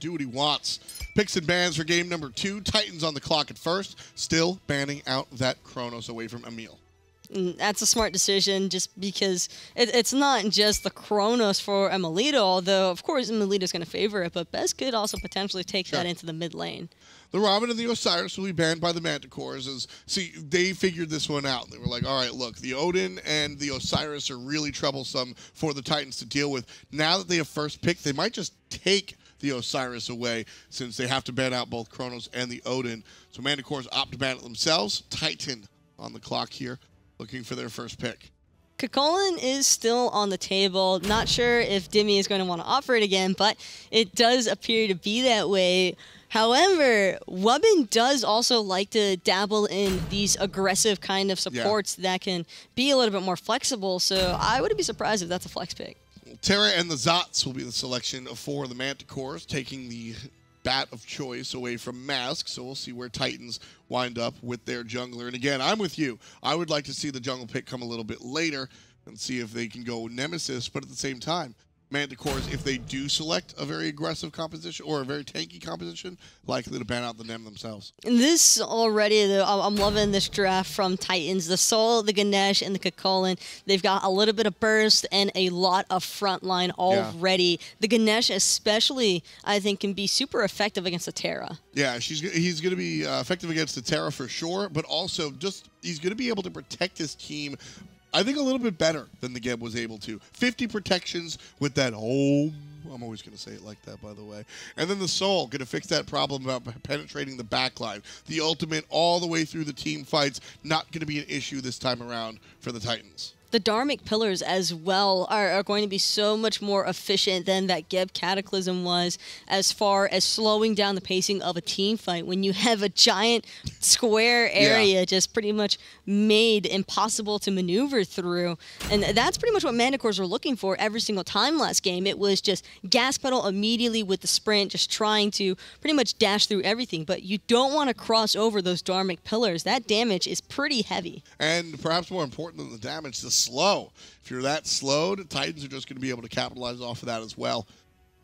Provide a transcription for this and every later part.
do what he wants. Picks and bans for game number 2. Titans on the clock at first, still banning out that Chronos away from Emil. That's a smart decision, just because it's not just the Chronos for Emilito, although, of course, Emilito's going to favor it, but Best could also potentially take that into the mid lane. The Robin and the Osiris will be banned by the Manticores. See, they figured this one out. They were like, all right, look, the Odin and the Osiris are really troublesome for the Titans to deal with. Now that they have first pick, they might just take the Osiris away, since they have to ban out both Chronos and the Odin. So Manticores opt to ban it themselves. Titan on the clock here, looking for their first pick. Kakolin is still on the table. Not sure if Dimmy is going to want to offer it again, but it does appear to be that way. However, Wubbin does also like to dabble in these aggressive kind of supports that can be a little bit more flexible, so I wouldn't be surprised if that's a flex pick. Terra and the Zots will be the selection for the Manticores, taking the bat of choice away from Mask, so we'll see where Titans wind up with their jungler. And again, I'm with you. I would like to see the jungle pick come a little bit later and see if they can go Nemesis, but at the same time, Manticores, if they do select a very aggressive composition or a very tanky composition, likely to ban out the Nem themselves. And this already, though, I'm loving this draft from Titans. The Soul, the Ganesh, and the Kakolin. They've got a little bit of burst and a lot of frontline already. The Ganesh especially, I think, can be super effective against the Terra. Yeah, he's going to be effective against the Terra for sure, but also just he's going to be able to protect his team, I think, a little bit better than the Geb was able to. 50 protections with that home. I'm always going to say it like that, by the way. And then the Soul, going to fix that problem about penetrating the backline. The ultimate all the way through the team fights, not going to be an issue this time around for the Titans. The Dharmic Pillars as well are going to be so much more efficient than that Geb Cataclysm was, as far as slowing down the pacing of a team fight when you have a giant square area just pretty much made impossible to maneuver through. And that's pretty much what Manticores were looking for every single time last game. It was just gas pedal immediately with the sprint, just trying to pretty much dash through everything. But you don't want to cross over those Dharmic Pillars. That damage is pretty heavy. And perhaps more important than the damage, the slow. If you're that slowed, Titans are just going to be able to capitalize off of that as well.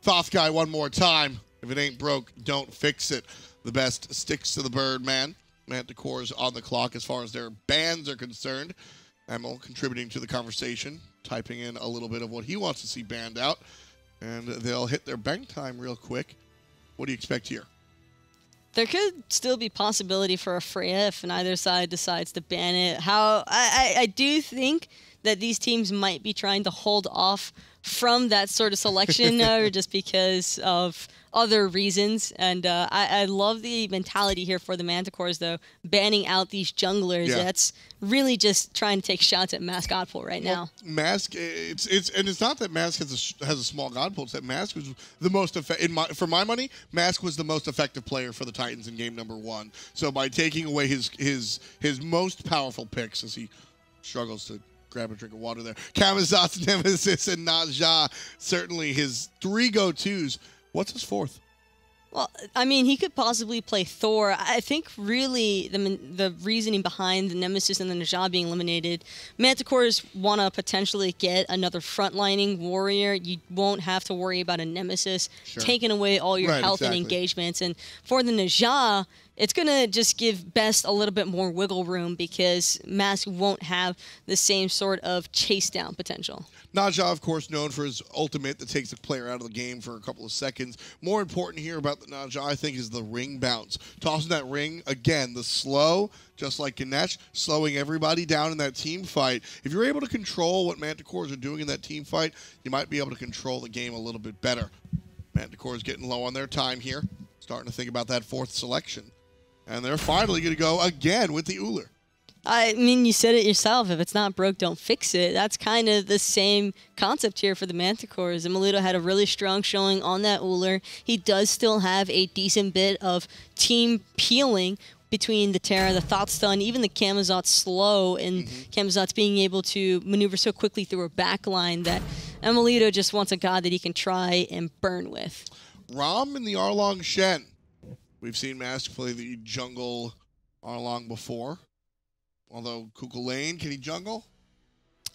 Thoth guy one more time. If it ain't broke, don't fix it. The best sticks to the bird, man. Manticores on the clock as far as their bans are concerned. Emil contributing to the conversation, typing in a little bit of what he wants to see banned out. And they'll hit their bank time real quick. What do you expect here? There could still be possibility for a Freya if neither side decides to ban it. I do think that these teams might be trying to hold off from that sort of selection just because of other reasons. And I love the mentality here for the Manticores, though, banning out these junglers. That's really just trying to take shots at Mask Godpool right now. Mask, it's not that Mask has a small Godpool. It's that Mask was the most for my money. Mask was the most effective player for the Titans in game number 1. So by taking away his most powerful picks, as he struggles to grab a drink of water there, Camazot's Nemesis and Naja, certainly his 3 go-tos. What's his 4th? Well, I mean, he could possibly play Thor. I think really the reasoning behind the Nemesis and the Naja being eliminated, Manticores want to potentially get another frontlining warrior. You won't have to worry about a Nemesis taking away all your health and engagements. And for the Naja, it's going to just give Best a little bit more wiggle room because Mask won't have the same sort of chase down potential. Naja, of course, known for his ultimate that takes the player out of the game for a couple of seconds. More important here about the Naja, I think, is the ring bounce. Tossing that ring, again, the slow, just like Ganesh, slowing everybody down in that team fight. If you're able to control what Manticores are doing in that team fight, you might be able to control the game a little bit better. Manticores getting low on their time here, starting to think about that 4th selection. And they're finally going to go again with the Uller. I mean, you said it yourself. If it's not broke, don't fix it. That's kind of the same concept here for the Manticores. Emilito had a really strong showing on that Uller. He does still have a decent bit of team peeling between the Terra, the Thought Stun, even the Camazot's slow, and Camazot's being able to maneuver so quickly through a backline that Emilito just wants a god that he can try and burn with. Rom and the Arlong Shen. We've seen Mask play the jungle Arlong before. Although Kukul Lane, can he jungle?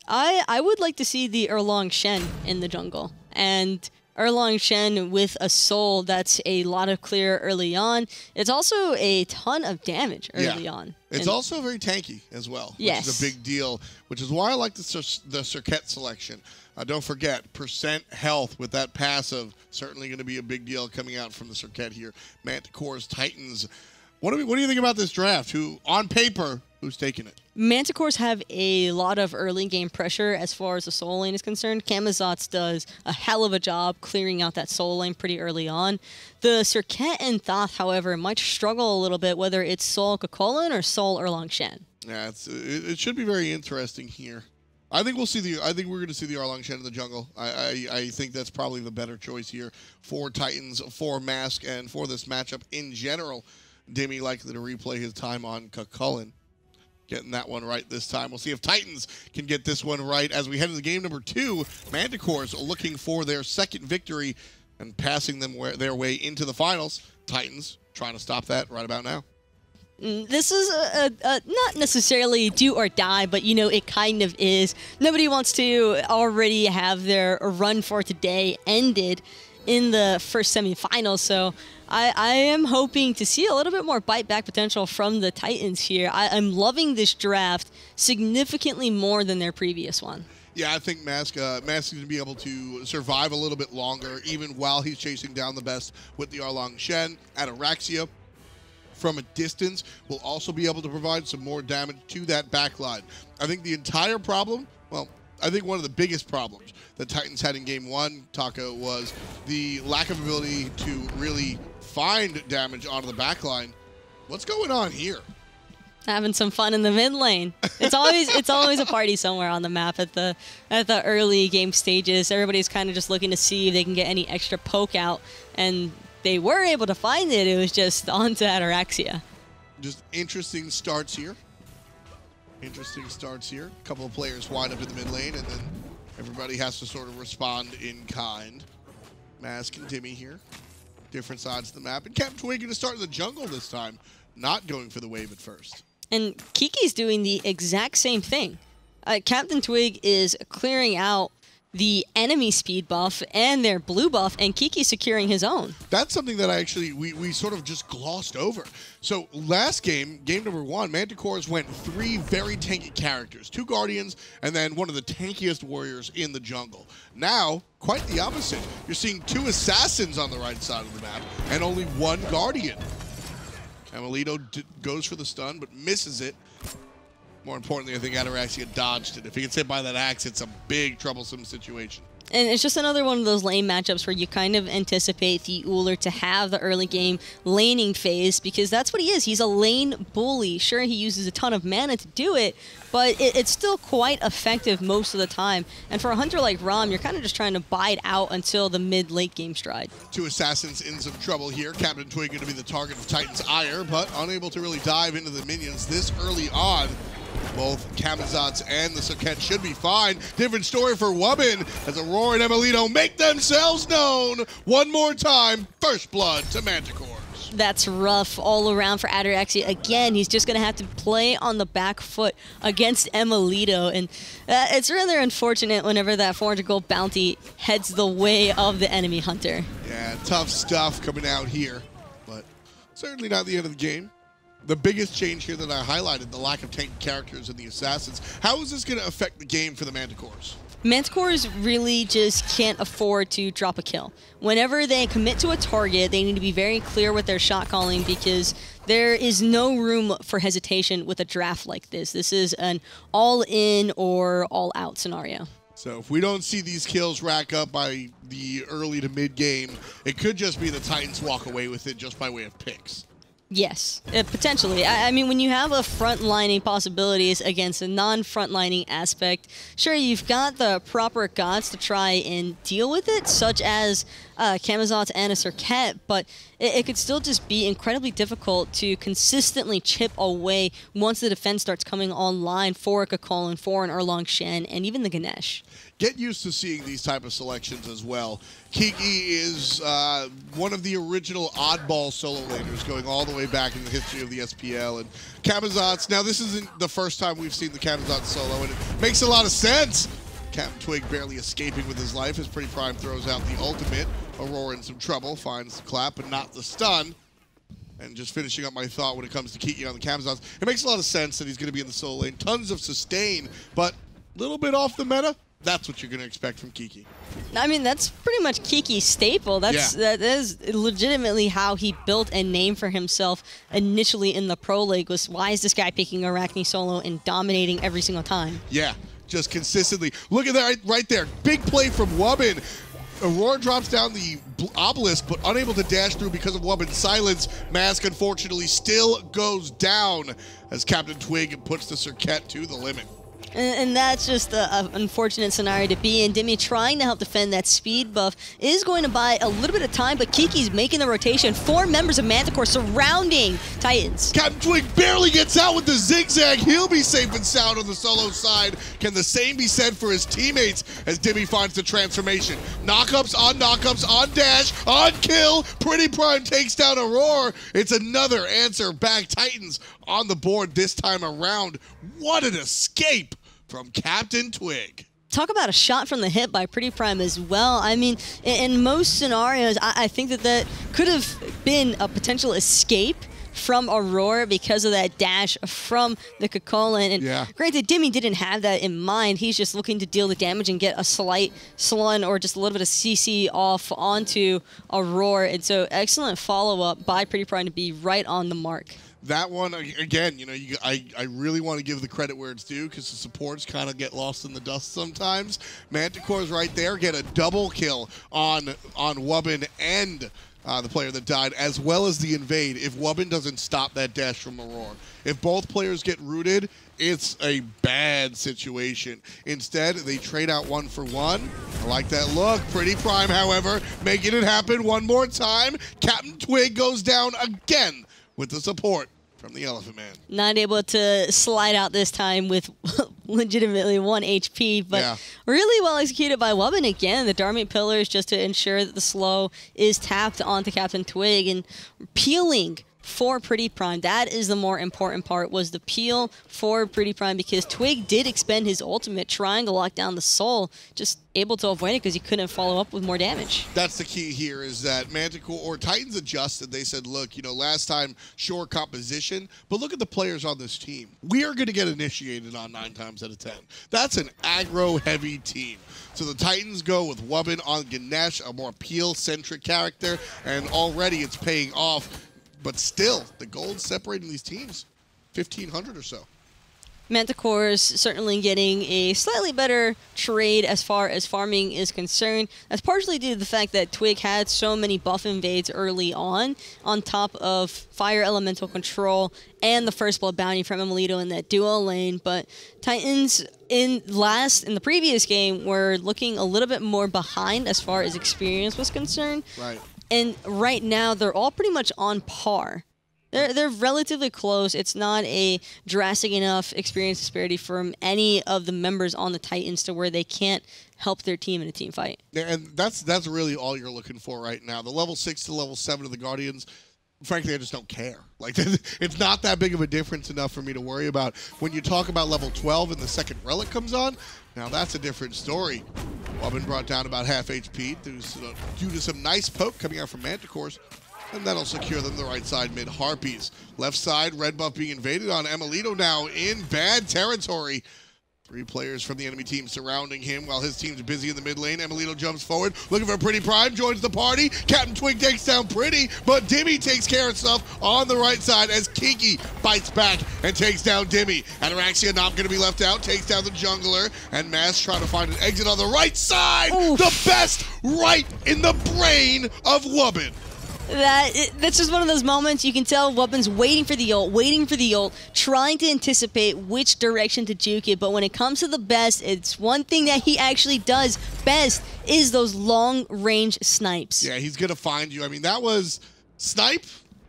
I would like to see the Erlong Shen in the jungle. And Erlang Shen with a soul, that's a lot of clear early on. It's also a ton of damage early on. It's also very tanky as well, which is a big deal, which is why I like the Circuit selection. Don't forget, percent health with that passive, certainly going to be a big deal coming out from the Circuit here. Manticores, Titans. What do you think about this draft? Who, on paper, who's taking it? Manticores have a lot of early game pressure as far as the soul lane is concerned. Camazotz does a hell of a job clearing out that soul lane pretty early on. The Circuit and Thoth, however, might struggle a little bit, whether it's Soul Kakolin or Soul Erlang Shen. Yeah, it should be very interesting here. I think we're going to see the Erlang Shen in the jungle. I think that's probably the better choice here for Titans, for Mask, and for this matchup in general. Demi likely to replay his time on Kakulin. Getting that one right this time. We'll see if Titans can get this one right as we head into game number 2. Manticores looking for their second victory and passing them their way into the finals. Titans trying to stop that right about now. This is not necessarily do or die, but, you know, it kind of is. Nobody wants to already have their run for today ended in the first semifinals, so I am hoping to see a little bit more bite-back potential from the Titans here. I'm loving this draft significantly more than their previous one. Yeah, I think Mask is going to be able to survive a little bit longer, even while he's chasing down the best with the Erlang Shen. Ataraxia, from a distance, will also be able to provide some more damage to that backline. I think the entire problem, well, I think one of the biggest problems that Titans had in Game 1, Taco, was the lack of ability to really find damage onto the backline. What's going on here? Having some fun in the mid lane. It's always a party somewhere on the map at the early game stages. Everybody's kind of just looking to see if they can get any extra poke out, and they were able to find it. It was just onto Ataraxia. Just interesting starts here. Interesting starts here. A couple of players wind up in the mid lane, and then everybody has to sort of respond in kind. Mask and Timmy here. Different sides of the map. And Captain Twig going to start in the jungle this time, not going for the wave at first. And Kiki's doing the exact same thing. Captain Twig is clearing out the enemy speed buff and their blue buff, and Kiki securing his own. That's something that we sort of just glossed over. So last game, game number 1, Manticores went 3 very tanky characters, 2 Guardians, and then one of the tankiest warriors in the jungle. Now, quite the opposite. You're seeing 2 Assassins on the right side of the map, and only 1 Guardian. Amelito goes for the stun, but misses it. More importantly, I think Ataraxia dodged it. If he gets hit by that axe, it's a big troublesome situation. And it's just another one of those lane matchups where you kind of anticipate the Uller to have the early game laning phase, because that's what he is. He's a lane bully. Sure, he uses a ton of mana to do it, but it's still quite effective most of the time. And for a hunter like Rom, you're kind of just trying to bide out until the mid-late game stride. 2 Assassins in some trouble here. Captain Twig going to be the target of Titan's ire, but unable to really dive into the minions this early on. Both Camazotz and the Circuit should be fine. Different story for Wubbin as Aurora and Amelito make themselves known one more time. First blood to Manticores. That's rough all around for Ataraxia. Again, he's just going to have to play on the back foot against Amelito. And it's rather unfortunate whenever that 400 gold bounty heads the way of the enemy hunter. Yeah, tough stuff coming out here, but certainly not the end of the game. The biggest change here that I highlighted, the lack of tank characters in the Assassins. How is this going to affect the game for the Manticores? Manticores really just can't afford to drop a kill. Whenever they commit to a target, they need to be very clear with their shot calling, because there is no room for hesitation with a draft like this. This is an all-in or all-out scenario. So if we don't see these kills rack up by the early to mid-game, it could just be the Titans walk away with it just by way of picks. Yes, potentially. I mean, when you have a front-lining possibilities against a non-front-lining aspect, sure, you've got the proper gods to try and deal with it, such as Camazotz and a Circuit, but it could still just be incredibly difficult to consistently chip away once the defense starts coming online for a Kakolin, for an Erlang Shen, and even the Ganesh. Get used to seeing these type of selections as well. Kiki is one of the original oddball solo laners going all the way back in the history of the SPL. And Camazotz, now this isn't the first time we've seen the Camazotz solo, and it makes a lot of sense. Captain Twig barely escaping with his life as Pretty Prime throws out the ultimate. Aurora in some trouble, finds the clap, but not the stun. And just finishing up my thought when it comes to Kiki on the Camazons, it makes a lot of sense that he's going to be in the solo lane. Tons of sustain, but a little bit off the meta. That's what you're going to expect from Kiki. I mean, that's pretty much Kiki's staple. That is legitimately how he built a name for himself initially in the Pro League, was why is this guy picking Arachne solo and dominating every single time? Yeah, just consistently. Look at that right there. Big play from Wubbin. Aurora drops down the obelisk, but unable to dash through because of Wubbin's silence. Mask, unfortunately, still goes down as Captain Twig puts the Circuit to the limit. And that's just an unfortunate scenario to be in. Demi trying to help defend that speed buff is going to buy a little bit of time, but Kiki's making the rotation. 4 members of Manticore surrounding Titans. Captain Twig barely gets out with the zigzag. He'll be safe and sound on the solo side. Can the same be said for his teammates as Demi finds the transformation? Knockups, on dash, on kill. Pretty Prime takes down Aurora. It's another answer back. Titans on the board this time around. What an escape from Captain Twig. Talk about a shot from the hip by Pretty Prime as well. I mean, in most scenarios, I think that could have been a potential escape from Aurora because of that dash from the Kakolin. And granted, Demi didn't have that in mind. He's just looking to deal the damage and get a slight slun or just a little bit of CC off onto Aurora. And so excellent follow-up by Pretty Prime to be right on the mark. That one, again, you know, I really want to give the credit where it's due because the supports kind of get lost in the dust sometimes. Manticores right there get a double kill on Wubbin and the player that died, as well as the invade, if Wubbin doesn't stop that dash from Aurora. If both players get rooted, it's a bad situation. Instead, they trade out 1 for 1. I like that look. Pretty Prime, however, making it happen one more time. Captain Twig goes down again with the support from the Elephant Man. Not able to slide out this time with legitimately 1 HP, but really well executed by Wubbin again. The Dharmic Pillars just to ensure that the slow is tapped onto Captain Twig and peeling for Pretty Prime. That is the more important part, was the peel for Pretty Prime, because Twig did expend his ultimate trying to lock down the soul, just able to avoid it because he couldn't follow up with more damage. That's the key here, is that Manticore or Titans adjusted. They said, look, you know, last time, sure, composition, but look at the players on this team. We are going to get initiated on 9 times out of 10. That's an aggro-heavy team. So the Titans go with Wubbin on Ganesh, a more peel-centric character, and already it's paying off. But still, the gold separating these teams, 1,500 or so. Manticores certainly getting a slightly better trade as far as farming is concerned. That's partially due to the fact that Twig had so many buff invades early on top of Fire Elemental Control and the First Blood Bounty from Emilito in that duo lane. But Titans in the previous game were looking a little bit more behind as far as experience was concerned. Right. And right now, they're all pretty much on par. They're relatively close. It's not a drastic enough experience disparity from any of the members on the Titans to where they can't help their team in a team fight. Yeah, and that's really all you're looking for right now. The level 6 to level 7 of the Guardians, frankly, I just don't care. Like, it's not that big of a difference enough for me to worry about. When you talk about level 12 and the second relic comes on, now that's a different story. Wubbin brought down about half HP due to some nice poke coming out from Manticores, and that'll secure them the right side mid Harpies. Left side, red buff being invaded on Emilito now in bad territory. 3 players from the enemy team surrounding him while his team's busy in the mid lane. Emilito jumps forward, looking for Pretty Prime, joins the party. Captain Twig takes down Pretty, but Demi takes care of stuff on the right side as Kiki bites back and takes down Demi. Ataraxia not going to be left out, takes down the jungler, and Mass trying to find an exit on the right side. Oof. The best right in the brain of Wubbin. That's just one of those moments you can tell Wubbin's waiting for the ult, trying to anticipate which direction to juke it. But when it comes to the best, it's one thing that he actually does best is those long-range snipes. Yeah, he's going to find you. I mean, that was snipe?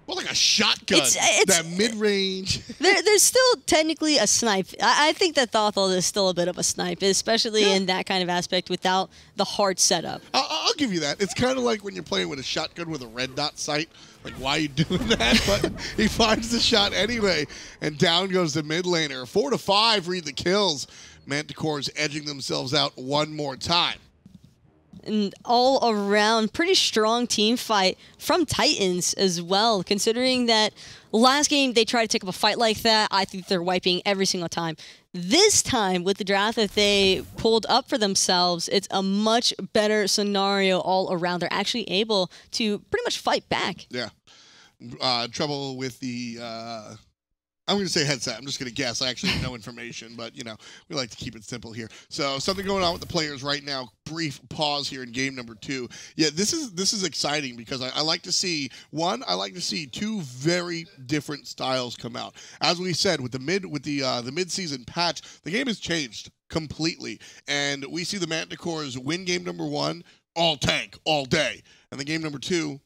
Well, like a shotgun. That mid-range. There's still technically a snipe. I think that Thothel is still a bit of a snipe, especially in that kind of aspect without the hard setup. I'll give you that. It's kind of like when you're playing with a shotgun with a red dot sight. Like, why are you doing that? But he finds the shot anyway, and down goes the mid laner. 4 to 5 read the kills. Manticores edging themselves out one more time. And all around, pretty strong team fight from Titans as well, considering that last game they tried to take up a fight like that. I think they're wiping every single time. This time, with the draft that they pulled up for themselves, it's a much better scenario all around. They're actually able to pretty much fight back. Yeah. Trouble with the... I'm going to say headset. I'm just going to guess. I actually have no information, but, you know, we like to keep it simple here. So something going on with the players right now. Brief pause here in game number 2. Yeah, this is exciting because I like to see, I like to see two very different styles come out. As we said, with the mid-season patch, the game has changed completely. And we see the Manticores win game number 1, all tank, all day. And then game number 2,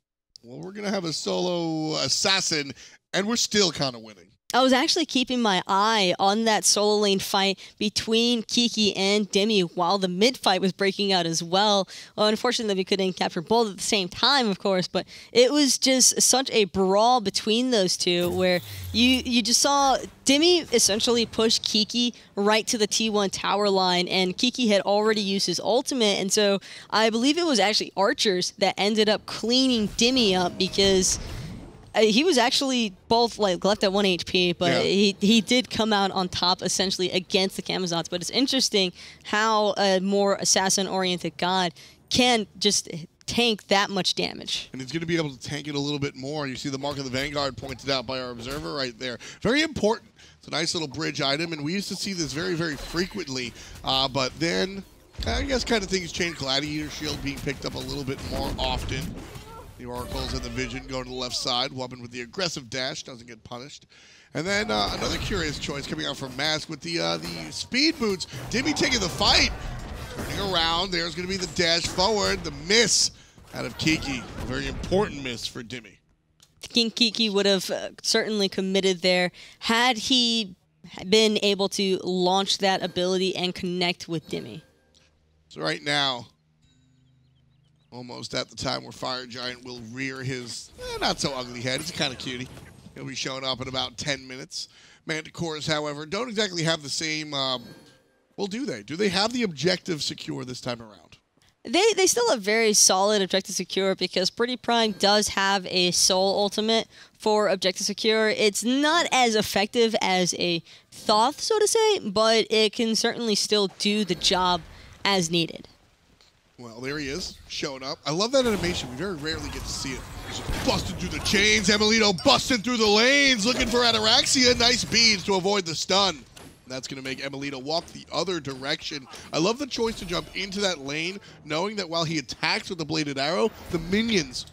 well, we're going to have a solo assassin, and we're still kind of winning. I was actually keeping my eye on that solo lane fight between Kiki and Demi while the mid fight was breaking out as well. Unfortunately, we couldn't capture both at the same time, of course, but it was just such a brawl between those two where you just saw Demi essentially push Kiki right to the T1 tower line, and Kiki had already used his ultimate, and so I believe it was actually Archers that ended up cleaning Demi up because... he was actually both like left at 1 HP, but yeah. he did come out on top essentially against the Camazotz. But it's interesting how a more assassin-oriented god can just tank that much damage. And he's going to be able to tank it a little bit more. You see the Mark of the Vanguard pointed out by our observer right there. Very important. It's a nice little bridge item, and we used to see this very, very frequently. But then, I guess kind of things changed. Gladiator Shield being picked up a little bit more often. The Oracles and the Vision go to the left side. Wubbin with the aggressive dash, doesn't get punished. And then another curious choice coming out from Mask with the speed boots. Demi taking the fight. Turning around, there's going to be the dash forward. The miss out of Kiki. A very important miss for Demi. King Kiki would have certainly committed there had he been able to launch that ability and connect with Demi. So right now... almost at the time where Fire Giant will rear his not so ugly head. It's kind of cutie. He'll be showing up in about 10 minutes. Manticores, however, don't exactly have the same... well, do they? Do they have the objective secure this time around? They still have very solid objective secure because Pretty Prime does have a soul ultimate for objective secure. It's not as effective as a Thoth, so to say, but it can certainly still do the job as needed. Well, there he is, showing up. I love that animation. We very rarely get to see it. He's busting through the chains. Emilito busting through the lanes, looking for Ataraxia. Nice beads to avoid the stun. That's going to make Emilito walk the other direction. I love the choice to jump into that lane, knowing that while he attacks with the bladed arrow, the minions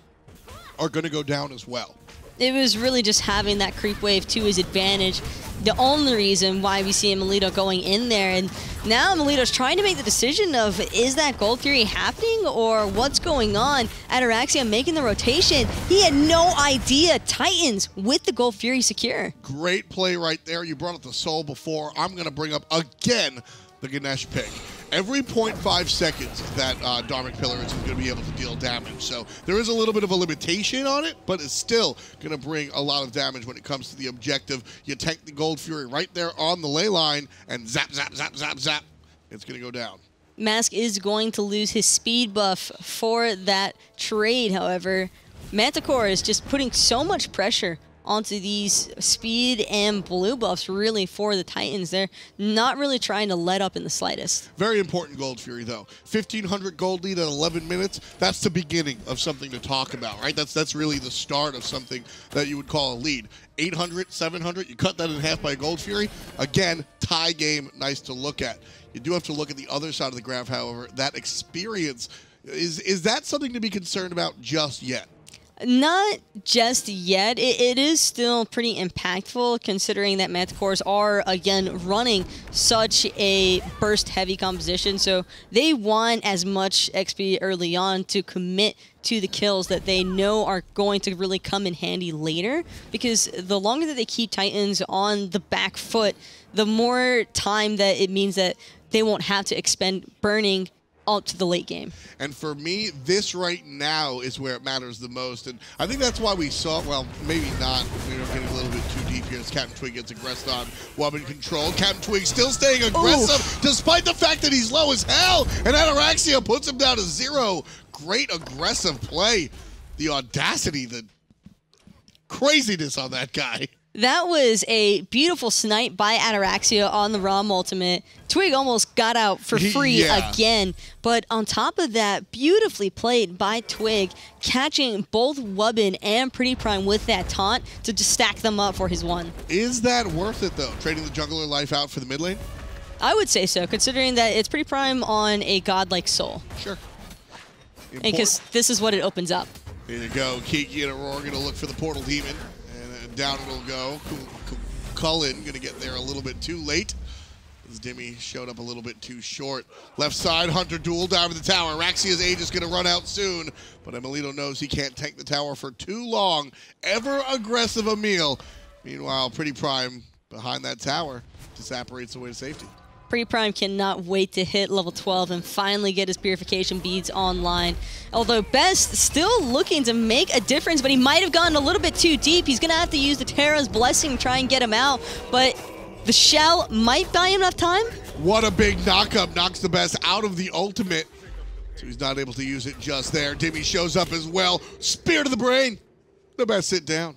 are going to go down as well. It was really just having that creep wave to his advantage. The only reason why we see Emilito going in there, and now Emilito's trying to make the decision of, is that Gold Fury happening or what's going on? Ataraxia making the rotation. He had no idea Titans with the Gold Fury secure. Great play right there. You brought up the soul before. I'm going to bring up again the Ganesh pick. Every 0.5 seconds that Dharmic Pillar is going to be able to deal damage. So there is a little bit of a limitation on it, but it's still going to bring a lot of damage when it comes to the objective. You tank the Gold Fury right there on the ley line, and zap, zap, zap, zap, zap. It's going to go down. Mask is going to lose his speed buff for that trade, however. Manticore is just putting so much pressure onto these speed and blue buffs really for the Titans. They're not really trying to let up in the slightest. Very important Gold Fury, though. 1,500 gold lead at 11 minutes. That's the beginning of something to talk about, right? That's really the start of something that you would call a lead. 800, 700, you cut that in half by a Gold Fury. Again, tie game, nice to look at. You do have to look at the other side of the graph, however. That experience, is that something to be concerned about just yet? Not just yet. It is still pretty impactful considering that Manticores are, again, running such a burst-heavy composition. So they want as much XP early on to commit to the kills that they know are going to really come in handy later. Because the longer that they keep Titans on the back foot, the more time that it means that they won't have to expend burning up to the late game. And for me, this right now is where it matters the most. And I think that's why we saw, well, maybe not. We're getting a little bit too deep here as Captain Twig gets aggressed on. Wubbin control. Captain Twig still staying aggressive despite the fact that he's low as hell. And Ataraxia puts him down to 0. Great aggressive play. The audacity, the craziness on that guy. That was a beautiful snipe by Ataraxia on the ROM ultimate. Twig almost got out for free again. But on top of that, beautifully played by Twig, catching both Wubbin and Pretty Prime with that taunt to just stack them up for his 1. Is that worth it, though, trading the jungler life out for the mid lane? I would say so, considering that it's Pretty Prime on a godlike soul. Sure. Because this is what it opens up. Here you go. Kiki and Aurora going to look for the Portal Demon. Down it'll go. Cullen going to get there a little bit too late. As Dimmy showed up a little bit too short. Left side, Hunter duel down to the tower. Raxia's age is going to run out soon, but Emilito knows he can't tank the tower for too long. Ever aggressive Emil. Meanwhile, Pretty Prime behind that tower just apparates away to safety. Pretty Prime cannot wait to hit level 12 and finally get his purification beads online. Although Best still looking to make a difference, but he might have gone a little bit too deep. He's going to have to use the Terra's Blessing to try and get him out, but the shell might buy him enough time. What a big knock-up. Knocks the Best out of the ultimate, so he's not able to use it just there. Dimmy shows up as well. Spear to the brain. The Best sit down.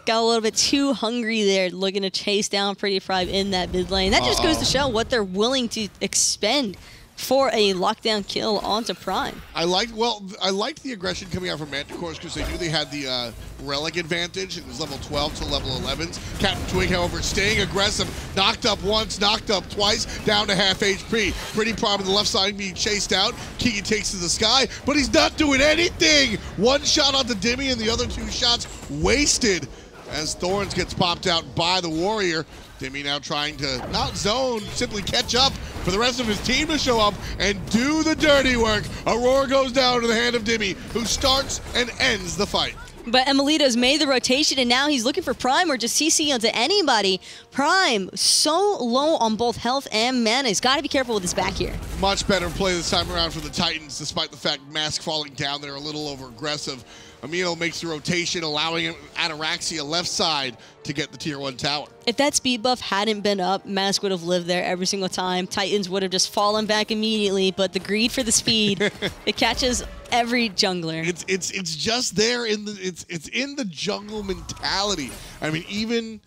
Got a little bit too hungry there, looking to chase down Pretty Prime in that mid lane. That just goes to show what they're willing to expend for a lockdown kill onto Prime. I liked the aggression coming out from Manticores because they knew they had the relic advantage. It was level 12 to level 11s. Captain Twig, however, staying aggressive. Knocked up once, knocked up twice, down to half HP. Pretty Prime on the left side being chased out. Kiki takes to the sky, but he's not doing anything. One shot onto Dimmy and the other 2 shots wasted as Thorns gets popped out by the Warrior. Dimmy now trying to not zone, simply catch up for the rest of his team to show up and do the dirty work. Aurora goes down to the hand of Dimmy, who starts and ends the fight. But Emilito's made the rotation, and now he's looking for Prime or just CC onto anybody. Prime, so low on both health and mana. He's got to be careful with his back here. Much better play this time around for the Titans, despite the fact Mask falling down there a little over aggressive. Emil makes the rotation, allowing Ataraxia left side to get the tier 1 tower. If that speed buff hadn't been up, Mask would have lived there every single time. Titans would have just fallen back immediately, but the greed for the speed, it catches every jungler. It's just there in the it's in the jungle mentality. I mean, even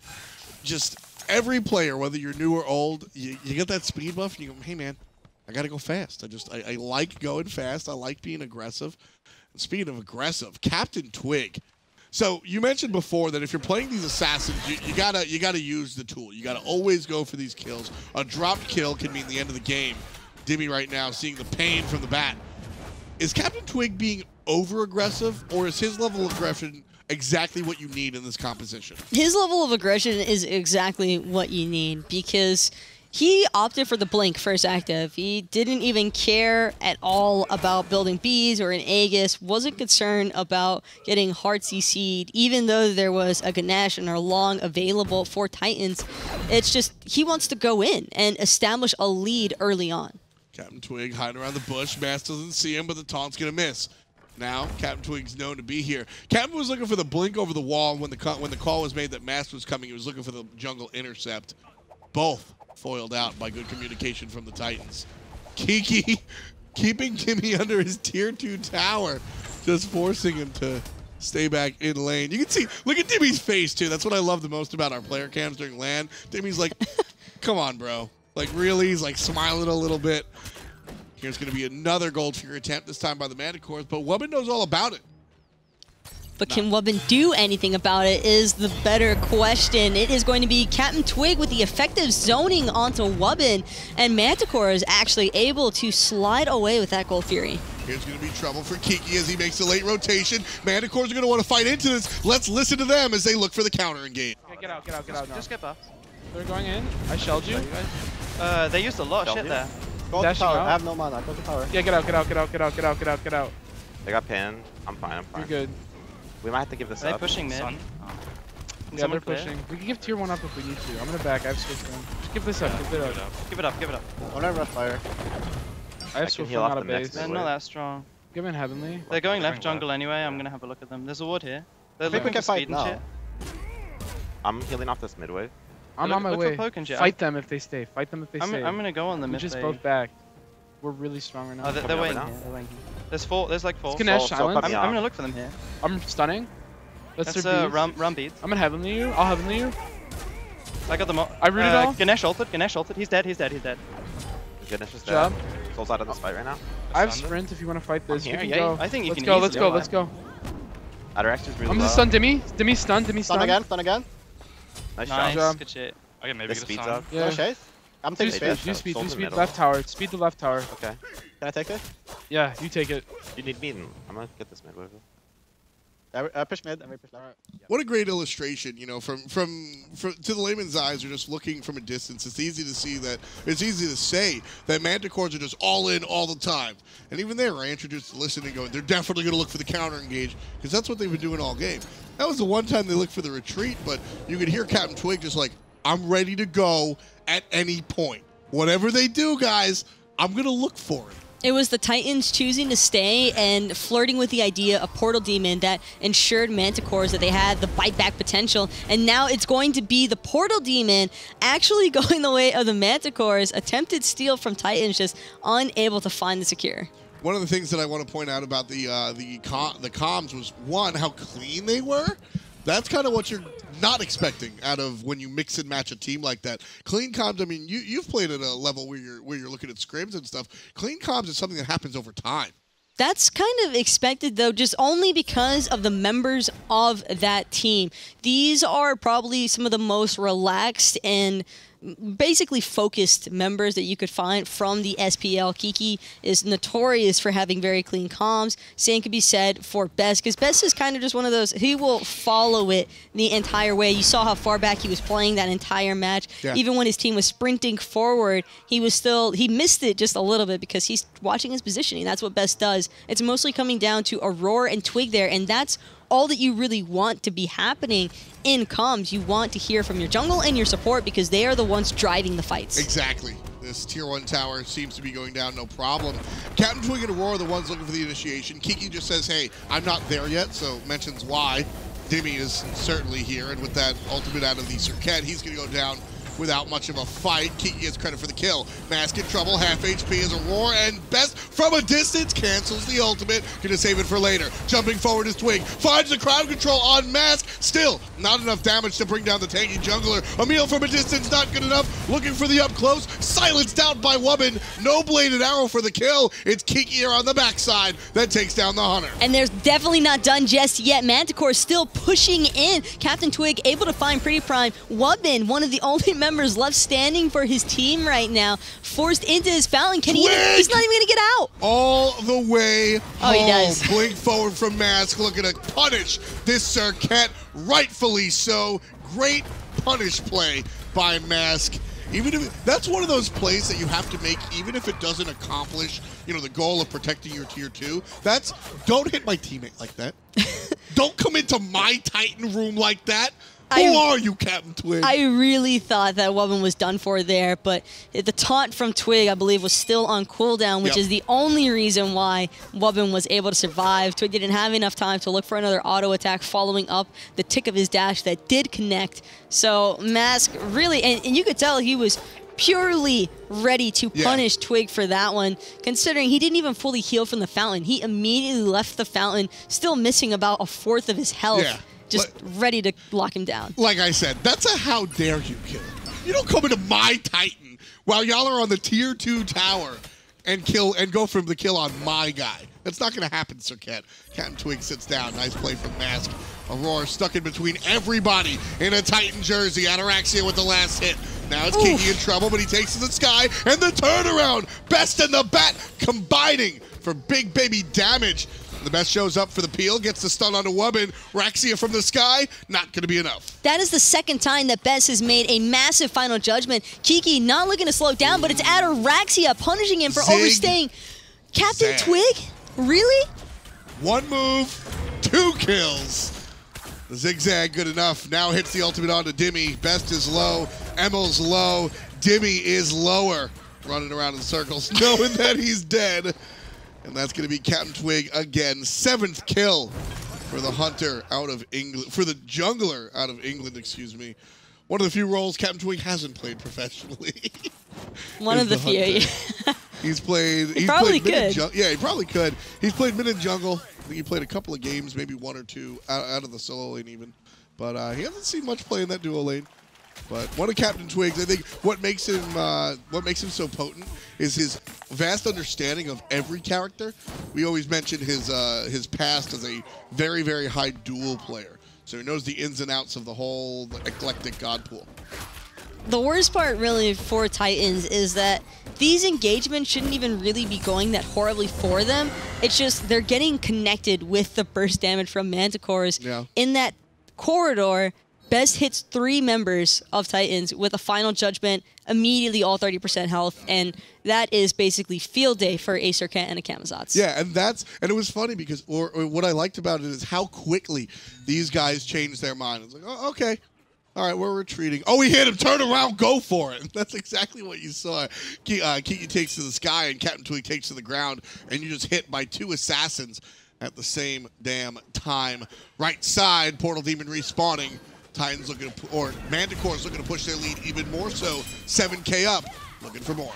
just every player, whether you're new or old, you get that speed buff and you go, hey man, I gotta go fast. I like going fast. I like being aggressive. Speaking of aggressive, Captain Twig. So you mentioned before that if you're playing these assassins, you gotta use the tool. You gotta always go for these kills. A dropped kill can mean the end of the game. Dimmy right now seeing the pain from the bat. Is Captain Twig being over aggressive, or is his level of aggression exactly what you need in this composition? His level of aggression is exactly what you need because he opted for the blink first active. He didn't even care at all about building bees or an Aegis, wasn't concerned about getting hard CC'd, even though there was a Ganesh and a Long available for Titans. It's just, he wants to go in and establish a lead early on. Captain Twig hiding around the bush. Mask doesn't see him, but the taunt's going to miss. Now, Captain Twig's known to be here. Captain was looking for the blink over the wall when the call was made that Mask was coming. He was looking for the jungle intercept. Both foiled out by good communication from the Titans. Kiki keeping Timmy under his tier 2 tower, just forcing him to stay back in lane. You can see, look at Timmy's face too. That's what I love the most about our player cams during LAN. Timmy's like, come on, bro. Like, really? He's like smiling a little bit. Here's going to be another gold figure attempt, this time by the Manticores, but Wubbin knows all about it. But can Wubbin do anything about it is the better question. It is going to be Captain Twig with the effective zoning onto Wubbin, and Manticore is actually able to slide away with that Gold Fury. Here's going to be trouble for Kiki as he makes the late rotation. Manticores are going to want to fight into this. Let's listen to them as they look for the counter engage. Okay, get out now. Just get buffed. They're going in. I shelled you. They used a lot of shit there. Go to Dashing tower. out. I have no mana. Go to tower. Yeah, get out. They got pinned. I'm fine. You're good. We might have to give this Are they up. pushing mid? Yeah, Someone they're clear? pushing. We can give tier 1 up if we need to. I'm gonna back. I have switched one. Just give this up. Give it up. Give it up. Whatever, fire. I have can Swift heal out off of the next base. They're mid not wave. that strong. Give me Heavenly. They're going left Going jungle anyway. I'm gonna have a look at them. There's a ward here. They're I think we looking can for fight speed and now. shit. I'm healing off this mid wave. I'm Look- on my look for way. poke and shit. Fight them if they stay. Fight them if they I'm stay. gonna go on the We mid just lane. both back. We're really strong right now. Oh, they're Coming waiting over here. now. They're waiting here. There's four. There's like four. It's Ganesh Soul Island. coming I'm out. gonna look for them here. I'm stunning. Let's That's their bees. run beats. I'm gonna Heavenly you. I'll Heavenly you. I got them all. I rooted all. Ganesh ulted. Ganesh ulted. He's dead. He's dead. He's dead. Ganesh is Job. dead. Soul's out of this fight right now. I have sprint if you want to fight this. I'm You here, can yeah, go. I think you Let's can go. Let's easily go. Let's go. Atarax is really I'm low. gonna stun Dimmy. Dimmy stun. Dimmy Stun stun. again, stun again. Nice Nice. shot. job. Good shit. I can maybe This get a speeds stun. up. No Yeah. chase. I'm Do taking speed. space. Do speed. Soul's Do in speed. middle. Left tower. Speed the left tower. Okay. Can I take it? Yeah, you take it. You need me. I'm gonna get this mid wave. Push mid and we push left. What a great illustration, you know, from to the layman's eyes, you're just looking from a distance. It's easy to see that, it's easy to say that Manticores are just all in all the time. And even there, I introduced to listening going, they're definitely going to look for the counter engage, because that's what they've been doing all game. That was the one time they looked for the retreat, but you could hear Captain Twig just like, I'm ready to go at any point. Whatever they do, guys, I'm going to look for it. It was the Titans choosing to stay and flirting with the idea of Portal Demon that ensured Manticores that they had the bite back potential. And now it's going to be the Portal Demon actually going the way of the Manticores. Attempted steal from Titans, just unable to find the secure. One of the things that I want to point out about the comms was, one, how clean they were. That's kind of what you're not expecting out of when you mix and match a team like that. Clean comms, I mean, you've played at a level where you're looking at scrims and stuff. Clean comms is something that happens over time. That's kind of expected, though, just only because of the members of that team. These are probably some of the most relaxed and basically focused members that you could find from the SPL. Kiki is notorious for having very clean comms. Same could be said for Best, because Best is kind of just one of those, he will follow it the entire way. You saw how far back he was playing that entire match. Yeah. Even when his team was sprinting forward, he missed it just a little bit because he's watching his positioning. That's what Best does. It's mostly coming down to Aurora and Twig there, and that's all that you really want to be happening in comms. You want to hear from your jungle and your support because they are the ones driving the fights. Exactly. This tier 1 tower seems to be going down no problem. Captain Twig and Aurora are the ones looking for the initiation. Kiki just says, hey, I'm not there yet, so mentions why. Dimmy is certainly here, and with that ultimate out of the Circuit, he's going to go down without much of a fight. Kiki gets credit for the kill. Mask in trouble, half HP is Aurora, and Best from a distance cancels the ultimate. Gonna save it for later. Jumping forward is Twig. Finds the crowd control on Mask. Still, not enough damage to bring down the tanky jungler. Emil from a distance, not good enough. Looking for the up close. Silenced out by Woman. No bladed arrow for the kill. It's Kiki here on the backside that takes down the Hunter. And there's definitely not done just yet. Manticore still pushing in. Captain Twig able to find Pretty Prime. Wubbin, one of the only members left standing for his team right now, forced into his fountain. Can he even, he's not even gonna get out. All the way Oh, he home. does. Blink forward from Mask, looking to punish this Circuit, rightfully so. Great punish play by Mask. Even if that's one of those plays that you have to make, even if it doesn't accomplish, you know, the goal of protecting your tier 2. That's, don't hit my teammate like that. Don't come into my Titan room like that. Who are you, Captain Twig? I really thought that Wubbin was done for there, but the taunt from Twig, I believe, was still on cooldown, which is the only reason why Wubbin was able to survive. Twig didn't have enough time to look for another auto attack following up the tick of his dash that did connect. So Mask really, and you could tell he was purely ready to punish Twig for that one, considering he didn't even fully heal from the fountain. He immediately left the fountain, still missing about a fourth of his health. Yeah. Just ready to lock him down. Like I said, that's a how dare you kill. You don't come into my Titan while y'all are on the tier 2 tower and go for the kill on my guy. That's not going to happen, Circuit. Captain Twig sits down. Nice play from Mask. Aurora stuck in between everybody in a Titan jersey. Ataraxia with the last hit. Now it's Kiki in trouble, but he takes to the sky, and the turnaround. Best and the Bat combining for big baby damage. The Best shows up for the peel, gets the stun onto Wubbin. Raxia from the sky, not going to be enough. That is the second time that Best has made a massive final judgment. Kiki not looking to slow down, but it's Ataraxia punishing him for overstaying. Captain Twig? Really? One move, 2 kills. The zigzag good enough. Now hits the ultimate onto Dimmy. Best is low. Emil's low. Dimmy is lower. running around in circles, knowing that he's dead. And that's going to be Captain Twig again. 7th kill for the hunter out of England, for the jungler out of England, excuse me. One of the few roles Captain Twig hasn't played professionally. One of the few. Yeah. He's played. He's probably played mid could. Yeah, he probably could. He's played mid and jungle. I think he played a couple of games, maybe 1 or 2 out of the solo lane even. But he hasn't seen much play in that duo lane. But one of Captain Twig's, I think, what makes him so potent is his vast understanding of every character. We always mention his past as a very, very high duel player, so he knows the ins and outs of the whole eclectic god pool. The worst part, really, for Titans is that these engagements shouldn't even really be going that horribly for them. It's just they're getting connected with the burst damage from Manticores. Yeah. In that corridor, Best hits 3 members of Titans with a final judgment, immediately all 30% health, and that is basically field day for a Serkent and a Camazotz. Yeah, and it was funny because, or what I liked about it is how quickly these guys changed their mind. It's like, oh, okay. All right, we're retreating. Oh, he hit him. Turn around. Go for it. That's exactly what you saw. Kiki takes to the sky and Captain Twig takes to the ground, and you just hit by 2 assassins at the same damn time. Right side, Portal Demon respawning. Titans looking to, or Manticores looking to push their lead even more so. 7K up, looking for more.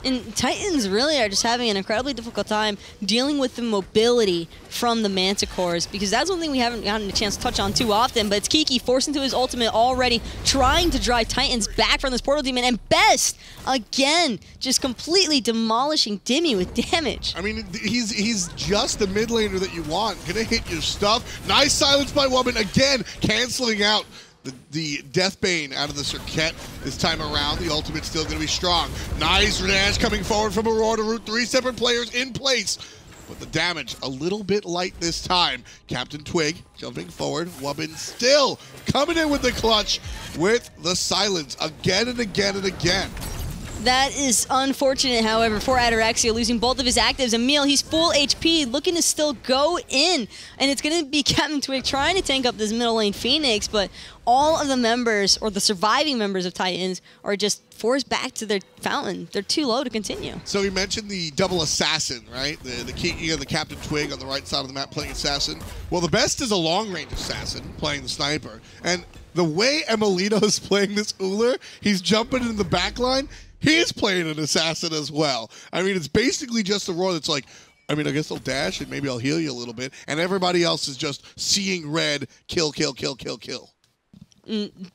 And Titans really are just having an incredibly difficult time dealing with the mobility from the Manticores, because that's one thing we haven't gotten a chance to touch on too often, but it's Kiki forced into his ultimate already, trying to drive Titans back from this Portal Demon, and Best, again, just completely demolishing Dimmy with damage. I mean, he's just the mid laner that you want. Gonna hit your stuff. Nice silence by Woman, again, canceling out the Deathbane out of the Serkent this time around. The ultimate's still going to be strong. Nice dash coming forward from Aurora to root 3 separate players in place. But the damage a little bit light this time. Captain Twig jumping forward. Wubbin still coming in with the clutch with the silence again and again and again. That is unfortunate, however, for Ataraxia, losing both of his actives. Emil, he's full HP, looking to still go in. And it's going to be Captain Twig trying to tank up this middle lane Phoenix, but all of the members, or the surviving members of Titans, are just forced back to their fountain. They're too low to continue. So you mentioned the double assassin, right? The Kiki and the Captain Twig on the right side of the map playing assassin. Well, the best is a long-range assassin playing the sniper. And the way Emilito's playing this Uller, he's jumping in the back line. He's playing an assassin as well. I mean, it's basically just a roar that's like, I mean, I guess I'll dash and maybe I'll heal you a little bit. And everybody else is just seeing red, kill, kill, kill, kill, kill.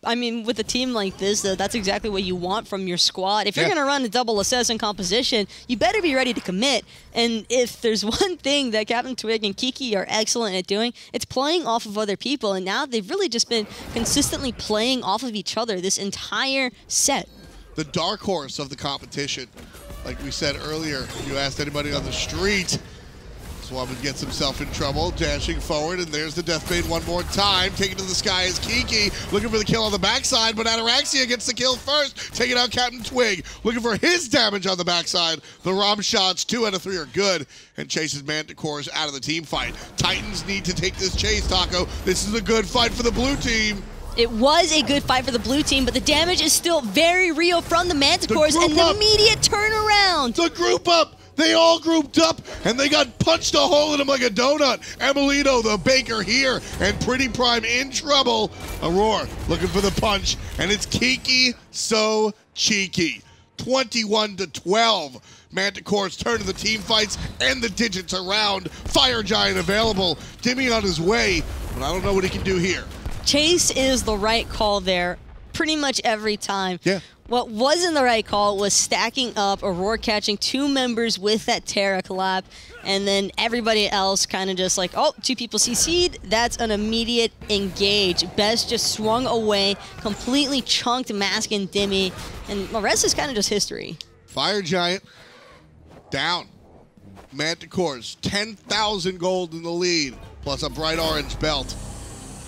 I mean, with a team like this, though, that's exactly what you want from your squad. If you're going to run a double assassin composition, you better be ready to commit. And if there's one thing that Captain Twig and Kiki are excellent at doing, it's playing off of other people. And now they've really just been consistently playing off of each other this entire set. The dark horse of the competition. Like we said earlier, if you asked anybody on the street, Swabin gets himself in trouble, dashing forward, and there's the Deathbane one more time. Taken to the sky is Kiki, looking for the kill on the backside, but Ataraxia gets the kill first, taking out Captain Twig, looking for his damage on the backside. The Rom shots, 2 out of 3 are good, and chases Manticores out of the team fight. Titans need to take this chase, Taco. This is a good fight for the blue team. It was a good fight for the blue team, but the damage is still very real from the Manticores, and the immediate turnaround. The group up. They all grouped up, and they got punched a hole in them like a donut. Emilito, the baker here, and Pretty Prime in trouble. Aurora looking for the punch, and it's Kiki so cheeky. 21-12. Manticores turn to the team fights, and the digits around. Fire Giant available. Dimmy on his way, but I don't know what he can do here. Chase is the right call there pretty much every time. Yeah. What wasn't the right call was stacking up Aurora catching 2 members with that Terra collab, and then everybody else kind of just like, oh, 2 people CC'd. That's an immediate engage. Best just swung away, completely chunked Mask and Dimmy, and the rest is kind of just history. Fire Giant down. Manticores, 10,000 gold in the lead, plus a bright orange belt.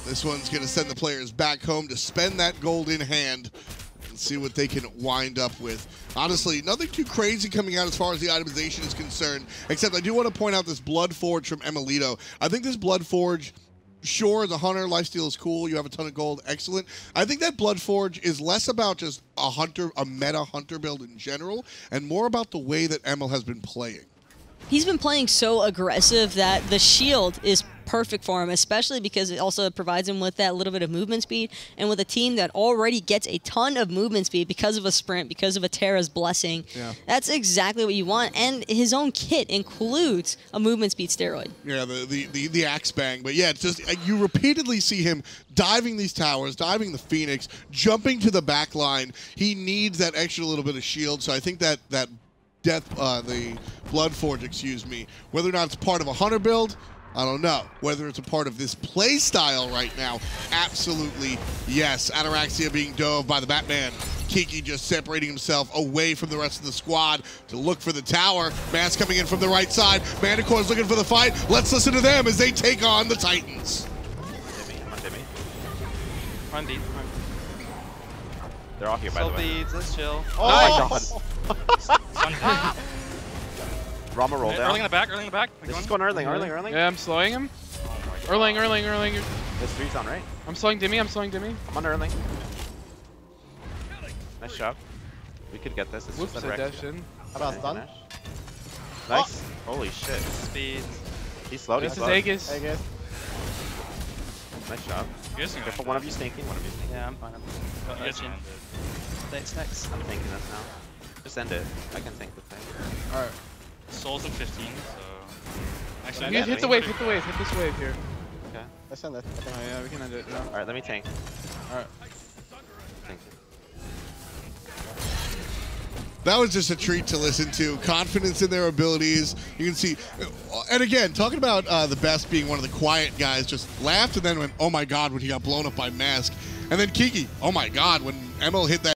This one's going to send the players back home to spend that gold in hand and see what they can wind up with. Honestly, nothing too crazy coming out as far as the itemization is concerned, except I do want to point out this Blood Forge from Emilito. I think this Blood Forge sure, the hunter lifesteal is cool. You have a ton of gold, excellent. I think that Bloodforge is less about just a meta hunter build in general, and more about the way that ML has been playing. He's been playing so aggressive that the shield is perfect for him, especially because it also provides him with that little bit of movement speed. And with a team that already gets a ton of movement speed because of a sprint, because of a Terra's blessing, that's exactly what you want. And his own kit includes a movement speed steroid. Yeah, the axe bang. But yeah, it's just you repeatedly see him diving these towers, diving the Phoenix, jumping to the back line. He needs that extra little bit of shield. So I think that the Bloodforge, excuse me, whether or not it's part of a hunter build, I don't know. Whether it's a part of this play style right now, absolutely yes. Ataraxia being dove by the Batman. Kiki just separating himself away from the rest of the squad to look for the tower. Mass coming in from the right side. Manticores looking for the fight. Let's listen to them as they take on the Titans. Dimmy, I'm on Dimmy. Run deep. They're all here, by the way. Beads, let's chill. Oh my Stun. god. Rama roll down. Early in the back, early in the back. This is going Erling. Yeah, I'm slowing him. Erling. There's 3's on right. I'm slowing Dimmy. I'm on Erling. Nice shot. We could get this. It's Whoops, just I that dashed in. How about stun? Nice. Holy shit. Speed. He's slow. This He's is slow. Aegis. Hey, guys. Nice shot. You guys can go Careful, into one it. of you stinking. Yeah, I'm fine. You guys can go into it. It's next. I'm thinking this now. Just end it. I can think the thing. Alright. Soul's at 15, so... Actually, Yeah, Hit the wave, hit this wave here. Okay. Let's send it. Oh yeah, we can end it. Yeah. Alright, let me tank. Alright. Thank you. That was just a treat to listen to. Confidence in their abilities. You can see, and again, talking about the best being one of the quiet guys, just laughed and then went, oh my god, when he got blown up by Mask. And then Kiki, oh my god, when ML hit that